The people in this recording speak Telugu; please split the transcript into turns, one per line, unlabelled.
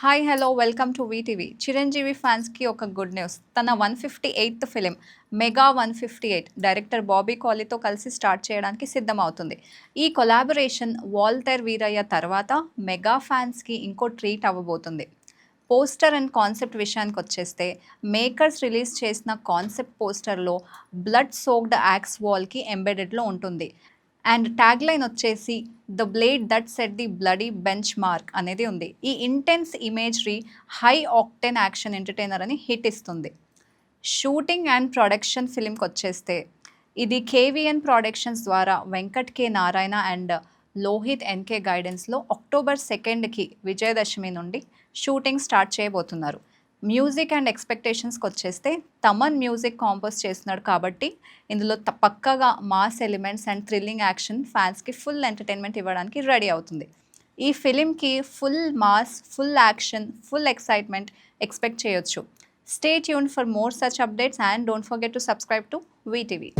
Hi hello welcome to VTV. Chiranjeevi ఫ్యాన్స్కి ఒక గుడ్ న్యూస్. తన 158th film mega 158 director Bobby కాలీతో కలిసి స్టార్ట్ చేయడానికి సిద్ధమవుతుంది. ఈ కొలాబరేషన్ వాల్టర్ వీరయ్య తర్వాత మెగా ఫ్యాన్స్కి ఇంకో ట్రీట్ అవ్వబోతుంది. పోస్టర్ అండ్ కాన్సెప్ట్ విషయానికి వచ్చేస్తే మేకర్స్ రిలీజ్ చేసిన కాన్సెప్ట్ పోస్టర్లో బ్లడ్ సోక్డ్ యాక్స్ వాల్కి ఎంబెడెడ్లో ఉంటుంది. అండ్ ట్యాగ్ లైన్ వచ్చేసి the blade that set the bloody bench mark అనేది ఉంది. ఈ intense imagery high octane action entertainer అని హిట్ ఇస్తుంది. షూటింగ్ అండ్ ప్రొడక్షన్ ఫిలింకి వచ్చేస్తే ఇది కేవీఎన్ ప్రొడక్షన్స్ ద్వారా వెంకట్ కే నారాయణ అండ్ లోహిత్ ఎన్కే గైడెన్స్లో అక్టోబర్ 2కి విజయదశమి నుండి షూటింగ్ స్టార్ట్ చేయబోతున్నారు. మ్యూజిక్ అండ్ ఎక్స్పెక్టేషన్స్కి వచ్చేస్తే తమన్ మ్యూజిక్ కాంపోజ్ చేస్తున్నాడు కాబట్టి ఇందులో పక్కగా mass elements and thrilling action ఫ్యాన్స్కి ఫుల్ ఎంటర్టైన్మెంట్ ఇవ్వడానికి రెడీ అవుతుంది. ఈ ఫిలింకి full mass, full action, full excitement expect చేయొచ్చు. Stay tune for more such updates and don't forget to subscribe to VTV.